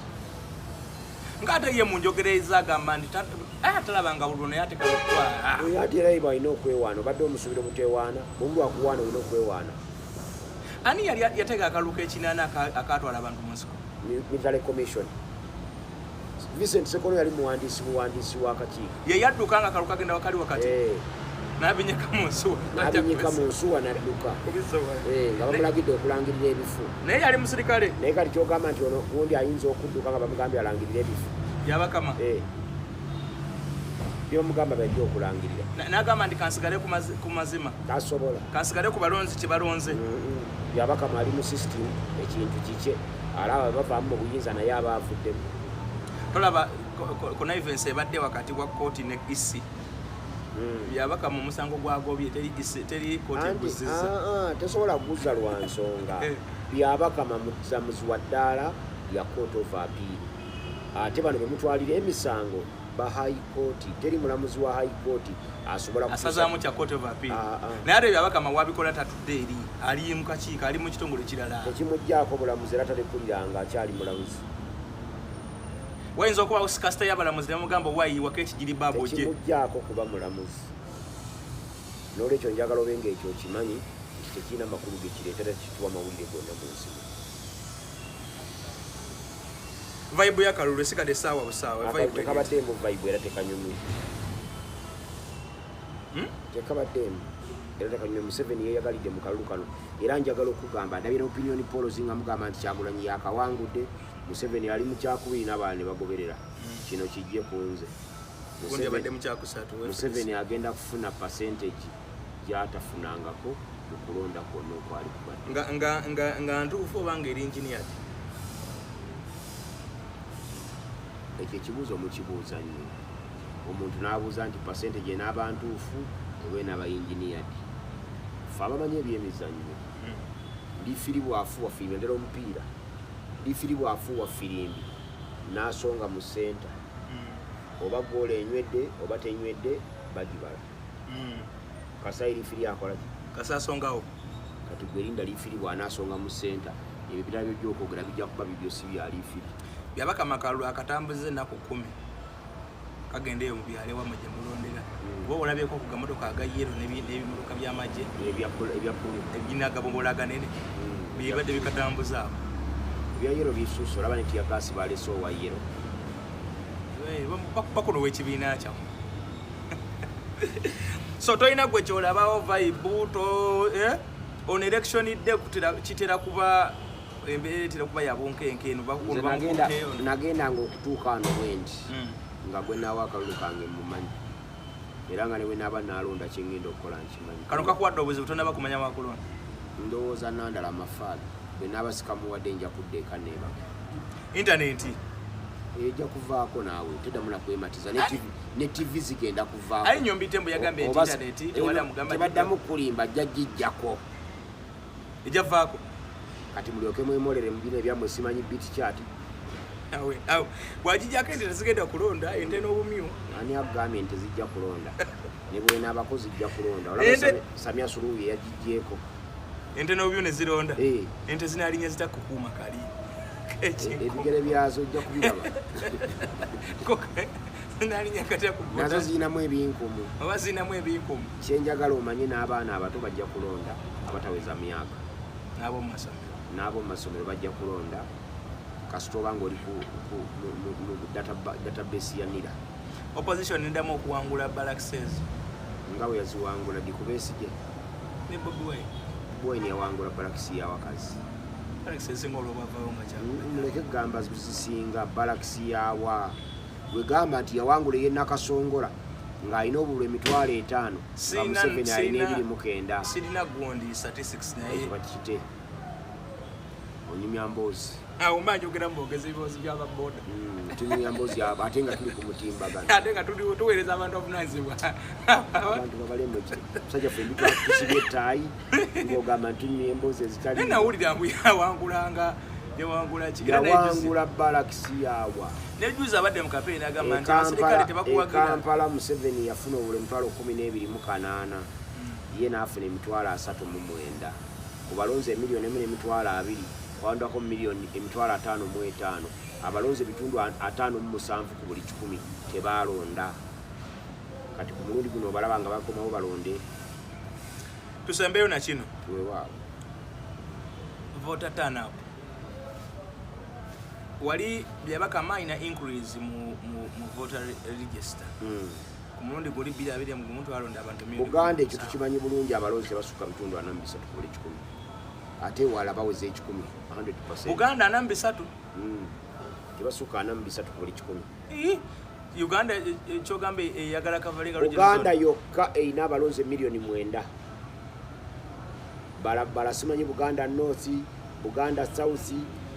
Ng'ate ye mu njogereza agamba nti talabanga bulwo naye ate kalutwala. Ate era balina okwewaana obadde omusuubira obuteewaana omuntu akuwaana olina okwewaana. Ani yali yatega akaluka ekinana akatwala abantu mu nsiko? Military Commission. Vincent Sekono yali muwandiisi wa kakiiko. Ye yadduka nga akaluka agenda wakali wakati. N'abinyeka mu nsuwa. N'abinyeka mu nsuwa n'adduka. Nga bamulagidde okulangirira ebifu. Naye yali musirikale. Naye kati kyogamba nti ono gundi ayinza okudduka nga bamugambye alangirira ebifu. Byabakama. Byomugamba bajja okulangirira. N'agamba nti kansigale ku mazima. Tasobola. Kansigale ku balonzi kye balonze. Byabakama ali mu system ekintu kikye alaba bavaamu mu buyinza naye aba avuddemu. Tolaba connivance ebadde wakati wa kooti ne EC. Byabakama omusango gwagobye teri kooti eguzizza. Tesobola kuguzza lwa nsonga. Byabakama muzamuzi wa ddaala lya Court of Appeal. Ate bano bemutwalira emisango ba High Court. Teri mulamuzi wa High Court asobola asazaamu kya Court of Appeal. Naye ate Byabakama wabikola tatudde eri ali mu kakiiko ali mu kitongole kirala. Tekimuggyako bulamuzi era talekuliranga akyali mulamuzi. Wayinza okuba kasita y'abalamuzi nemugamba wayiwako ekigiri baabo gye. Tekimuggyako kuba mulamuzi. N'olwekyo njagala obe ng'ekyo okimanyi nti tekirina makulu ge kireetera kituwa mawulire gonna mu nsi. Vibe ya Kalulu esikadde essaawa busaawa. Tekabaddeemu vibe era tekanyumye. Tekabaddeemu era tekanyumye. Museveni yeeyagalidde mu kalulu kano era njagala okugamba ndabye opinion polls nga mugamba nti Kyagulanyi yakawangudde. Museveni ali mu kyakubiri n'abalala ne bagoberera. Kino kijje ku nze. Museveni agenda kufuna percentage gyatafunangako mu kulonda kwonna okwali kubadde nga ntuufu oba nga eri engineered. Ekyo ekibuuzo mukibuuza nnyo. Omuntu n'abuuza nti percentage enaaba ntuufu oba enaaba engineered. Ffe abamanyi ebyemizannyo liifiri bwafuuwa firimbi ndera omupiira liifiri bwafuuwa firimbi n'asonga mu senta oba goola enywedde oba tenywedde bagibala. Kasayi liifiri akola ki? Kasa asongawo. Kati gwe linda liifiri bw'anaasonga mu senta ebyo ebirala by'okwogera bijja kuba bibyo si bya liifiri. Byabaka Makalu akatambuza ennaku 10 kagendeyo mu byalo wamwe gye mulondera. Bo olabyeko ku gamotoka agayero n'ebimotoka by'amagye ebinagabombola aganene bibadde bikatambuza abo. Ebya yero bisuuso olaba ne tiyagasi baleese owa yero. Bakuno w'ekibiina kyamu. So toyina gwe kyolabawo vibe on election day kitera kuba embeera etera kuba yabunkenke eno nagendanga okutuuka wano bwendi nga gwe naawo akalulu kange mumanyi era nga newe naaba naalonda kyengenda okukola nkimanyi. Kano kakuwadde obuzibu tonaba kumanya wakulonda? Ndowooza nandala amafaali bwe naaba sikamuwadde nja kuddeeka neebaka. Intaneti ejja kuvaako naawe teddamu nakwematiza ne TV zigenda kuvaako. Ayi Nyombi Tembo yagambye nti intaneti tebaddamu kulimba ajja gijjako ejja vaako. Kati mulyoke mwemolere mu bino ebyammwe simanyi biti kyati. Awe bwagijjako ente tezigenda kulonda ente n'obumyu. Ani agambye ente zijja kulonda? Ne bwe n'abakozi zijja kulonda. Olaba Samia Suluhu yagijjeeko. Ente n'obumyu ne zironda. Ente zinaalinya zitakukuuma kali. Ebigere byazo ojja kubiraba. Zinaalinya kata kukuuma. Nazo zirinamu ebinkumu. Oba zirinamu ebinkumu. Kyenjagala omanye n'abaana abato bajja kulonda abataweza myaka. N'abo mu masomero. N'abo mu masomero bajja kulonda. Kasita oba ng'oli mu database ya NIRA. Opposition endamu okuwangula Balaxes. Nga bwe yaziwangula Dikubesigye. Ne Bobi Wine. Bobi Wine yawangula Balaxi y'awakazi. Balaxes ng'olwo bavaawo nga kyakubadde. Muleke gamba zisinga Balaxi yawa. Gwe gamba nti yawangula ye Nakasongola ng'alina obululu 5,000 nga Museveni alina 29. Sirina gundi statistics naye. Bakite. Onyumya mboozi. Omanyi ogera mbogezi ebyozi by'ababoda. Tunyumya mboozi ate nga tuli ku mutimbagano. Ate nga tuweereza abantu avunaanyizibwa. Abantu babalemu ki? Musajja ffe tusibye ettaayi ng'ogamba nti tunyumya emboozi ezitali. Naye nawulira mbu yawangulanga yawangula ki? Yawangula Balaxi yawa. Nejuzi abadde mu kapeeni agamba nti abaserikale tebakuwagira. Kampala Museveni yafuna obululu 12,280 ye n'afuna 30,900 ku balonzi 1,2,2,000 kwandako milioni 5,500 abalonzi ebitundu 57 ku buli 100 tebalonda. Kati ku mulundi guno obalaba nga bakomawo balonde. Tusembeyo na kino tuwewaawo voter turnout wali byabaka minor increase mu voter register. Ku mulundi guli 220 mu muntu alonda abantu milioni. Buganda ekyo tukimanyi bulungi abalonzi basuka bitundu 43 ku buli 100 ate wala baweze 10 100%. Uganda 43 tebasuka 43 ku buli 10. Uganda kyogambe yagala kavalinga Uganda yokka eyina abalonzi 9,000,000. Barabara simanyi Buganda North, Buganda South,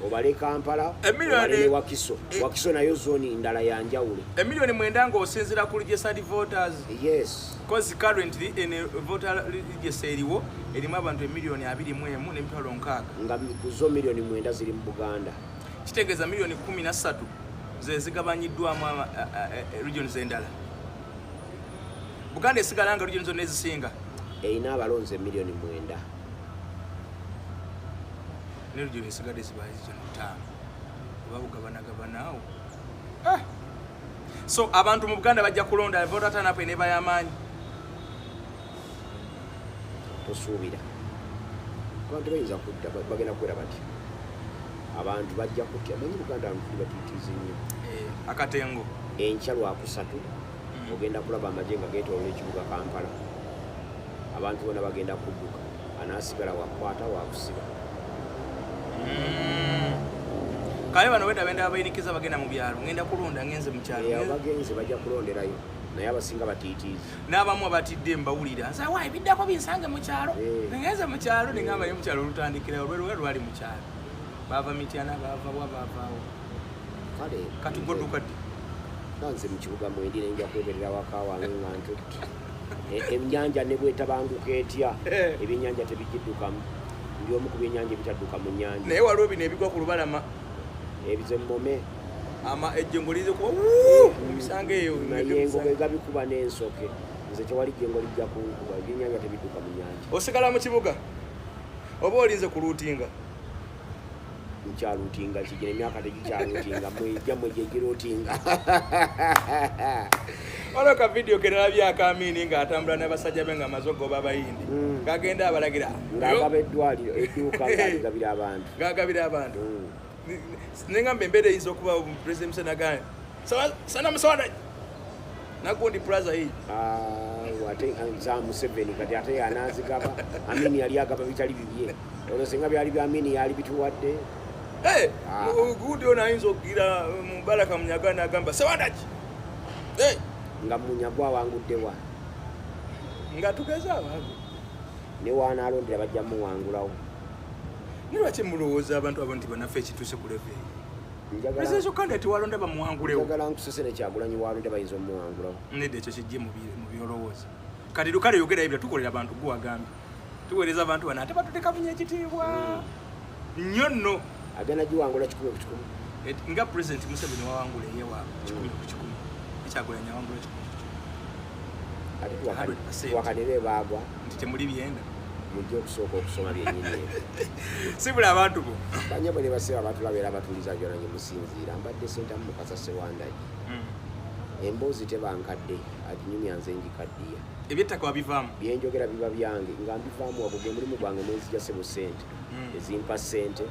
obale Kampala, obale Wakiso. Wakiso nayo zoni ndala ya njawulo. 9,000,000 ng'osinziira ku registered voters. Yes. Because currently in a voter register eriwo erimu abantu 2,100,000 n'emitwalo 6. Nga zo 9,000,000 ziri mu Buganda. Kitegeeza 13,000,000 ze zigabanyiddwamu regions endala. Buganda esigala nga regions zonna ezisinga eyina abalonzi 9,000,000. ne region esigadde zibaali 5 babugabanagabanaawo. So abantu mu Buganda bajja kulonda voter turnout eneba y'amaanyi. Tosuubira abantu bayinza kudda bagenda kuwera bati abantu bajja kutya manyi Buganda abantu batutiizi nnyo. Akatengo enkya Lwakusatu ogenda kulaba amagye nga geetoola ekibuga Kampala abantu bona bagenda kudduka anaasigala wakwata wakusiba. Kale bano wenda benda abayinikiza bagenda mu byalo ngenda kulonda ngenze mu kyalo abagenzi bajja kulonderayo naye abasinga batiitiizi n'abamu abatidde mbawulira nsa wa ebiddako binsange mu kyalo ngenze mu kyalo nengambayo mu kyalo olutandikirayo lwali mu kyalo bava mityana baavaawo kale katugodukadde nanze mu kibuga mwendi nenja kweberera waka wange nga ntutte ennyanja ne bwetabanguka etya ebyennyanja tebigiddukamu ndi omu ku byennyanja ebitadduka mu nnyanja naye waliwo bino ebigwa ku lubalama ebize mmome ejjengo lize kuba bisange eyo nayengo gegabikuba n'ensoke nze tewali jjengo lijja kunkuba ebyennyanja tebidduka mu nnyanja osigala mu kibuga oba olinze ku luutinga nkyaluutinga kigina emyaka tegikyaluutinga mwejja gyegiruutinga waliwo ka vidiyo kenalabye akamini ng'atambula n'abasajja be nga amaze ogoba abayindi gagenda abalagira ng'agaba eddwaliro edduuka ng'aligabira abantu gagabira abantu nengamba embeera eyinza okuba pulezidenti Museveni sana musonda nagundi plaza hii ate za Museveni kati ate yanazigaba Amini yali agaba bitali bibye olwo singa byali bya Amini yali bituwadde gundi ono ayinza okugira Mubaraka Munyaga n'agamba sewandaki nga Munyagwa awanguddewa nga tugeza abantu ne wanaalondera bajja muwangulawo nilwaki mulowooza abantu abo nti banaffe ekituuse ku leve president Uganda tiwalonda bamuwangulewo njagala nkusese ne Kyagulanyi walonda bayinza omuwangulawo nedda ekyo kijje mu byolowooza kati lukale yogera ebyo tukolera abantu guwagambye tuweereza abantu bano ate batuteka bunya ekitiibwa nnyo nno agenda giwangula 10 nga president Museveni wawangula eyewaabwe 10 Kyagulanyi awangula 10 ate wakanire baagwa nti temuli byenda mujja okusooka okusoma byennyini sibula abantu bo banya bwe ne baseeba batulabeera batuliza gyona nye musinziira mbadde Sentamu Mukasa Sewandagi emboozi tebankadde aginyumya nze njikaddiya ebyettaka wabivaamu byenjogera biba byange nga mbivaamu wabwe gwe mulimu gwange mwenzija ssebo ssente ezimpa ssente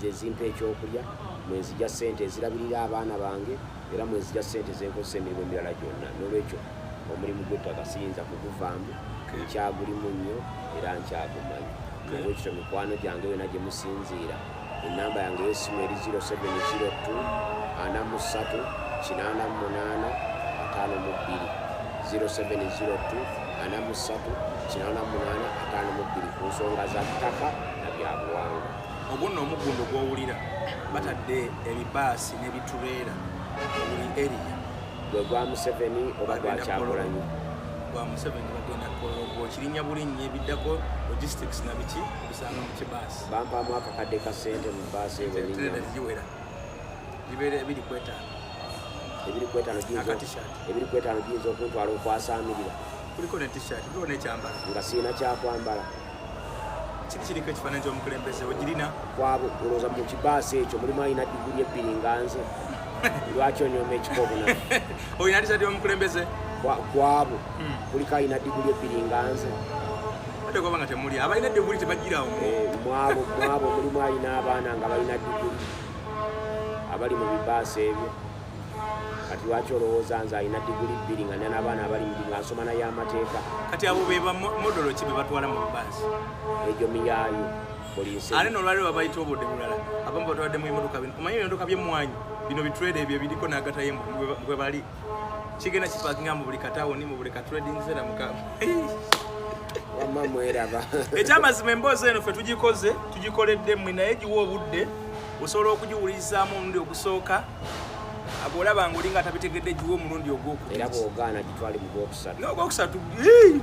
ezimpa ekyokulya mwenzija ssente ezirabirira abaana bange era mwenzija ssente zenkozesa emirimu emirala gyonna n'olwekyo omulimu gw'ettaka siyinza kuguvaamu nkyagulimu nnyo era nkyagumanyi n'olwekyo mikwano gyange yona gye musinziira ennamba yange y'essimu eri 0702 43 88 52 0702 43 88 52 ku nsonga za ttaka na byabuwangwa ogwo nno omuggundo gw'owulira batadde ebibaasi n'ebitureera buli eriya gwe gwa Museveni oba gwa Kyagulanyi gwa Museveni bagenda kologo kirinya bulinnya ebiddako logistics na biki bisanga mu kibaasi bampaamu akakadde ka ssente mu baasi ewelinnya gibeera ebiri kwetaano giyinza okuntwala okwasaamirira kuliko ne t-shirt kuliko n'ekyambala nga siina kyakwambala kiriko ekifaananyi ky'omukulembeze ogirina kwabo olowooza mu kibaasi ekyo mulimu alina diguli ebbiri nga nze lwaki onyoma ekikobuna olina t-shirt y'omukulembeze kwabo kuliko alina diguli ebbiri nga nze ate kwaba nga temuli abalina diguli tebagirawo mwabo mulimu alina abaana nga balina diguli abali mu bibaasi ebyo kati lwaki olowooza nze alina diguli bbiri nga n'abaana abali mu nga nsoma naye amateeka kati abo beba modolo ki be batwala mu bibaasi egyo miyaayo poliisi ate n'olwaliro babayita obudde bulala abamu batwadde mu bimotoka bino omanyi ebimotoka by'emmwanyi bino bitrade ebyo biriko n'agataye bwe bali kigenda kipaakinga mu buli katawuni mu buli katrading center mukamu wamma mweraba ekyamazima emboozi eno ffe tugikoledde mmwe naye giwa obudde osobola okugiwulirizaamu omulundi ogusooka bw'olaba ng'olinga atabitegedde giwa omulundi ogwokubiri era bw'ogaana gitwale mu gwokusatu n'ogwokusatu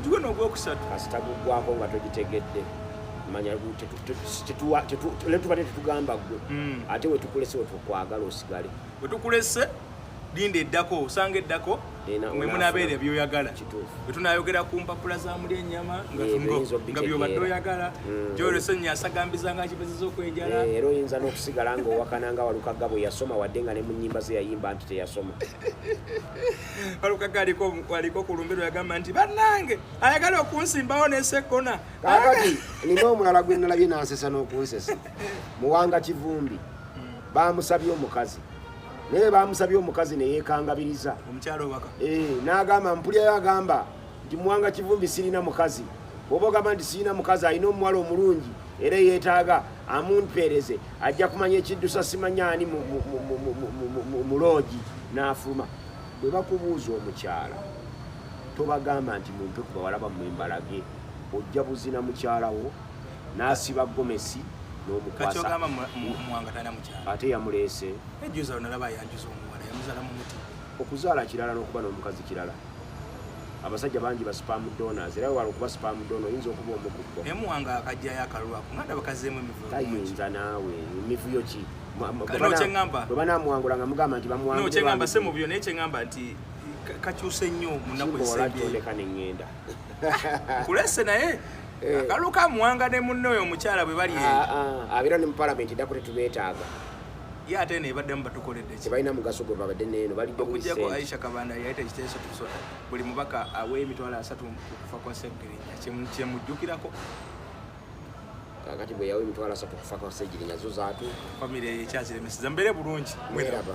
giwe n'ogwokusatu kasita guggwako nga togitegedde manya tubadde tetugamba ggwe ate we tukulese we tukwagala osigale we tukulese linda eddako osanga eddako mwe munabeera ebyoyagala bwe tunayogera ku mpapula za muli ennyama nga byobadde oyagala gyolese nyasagambiza nga kipezeza okwenjala era oyinza n'okusigala ng'owakana nga Walukagga bwe yasoma wadde nga ne mu nnyimba ze yayimba nti teyasoma Walukagga aliko ku lumbiro yagamba nti bannange ayagala okunsimbawo n'esekona kakati nina omulala gwe nalabye nansesa n'okunsesa Muwanga Kivumbi bamusabye omukazi naye bamusabye omukazi ne yeekangabiriza omukyalo obaka n'agamba mpulyayo agamba nti Muwanga Kivumbi sirina mukazi bw'oba ogamba nti sirina mukazi alina omuwala omulungi era yeetaaga amunpereze ajja kumanya ekiddusa simanyani mu loogi n'afuluma. Bwe bakubuuza omukyala tobagamba nti mumpe ku bawala bammwe embalage, ojja buzina mukyalawo n'asiba gomesi n'omukwasa. Kakyogamba Muwanga tana mukyala. Ate yamuleese. Ejjuza onalaba yanjuza omuwala yamuzala mu muti. Okuzaala kirala n'okuba n'omukazi kirala. Abasajja bangi ba spam donors era wala okuba spam donor oyinza okuba omukubbo. Muwanga akajjayo akalulu ako ngada bakazeemu emivuyo. Tayinza naawe emivuyo ki? Bwe banaamuwangula nga mugamba nti bamuwangula. No kyengamba se mu byo naye kyengamba nti kakyuse nnyo mu nnaku ezisembye. Oleka ne ngenda. Kulese naye akalu ka Muwanga ne munne oyo omukyala bwe bali abeera ne mu parliament dda kute tubeetaaga. Ye ate ne baddemu batukoledde ki? Tebalina mugaso gwe babadde neeno balidde okujjako Aisha Kabanda yayita ekiteeso tusota buli mubaka awe emitwalo 3 kufa kwa Ssegirinya kyemujjukirako. Kakati bwe yawe emitwalo 3 kufa kwa Ssegirinya zo zaatu famire ekyaziremeseza mbeere bulungi. Mweraba.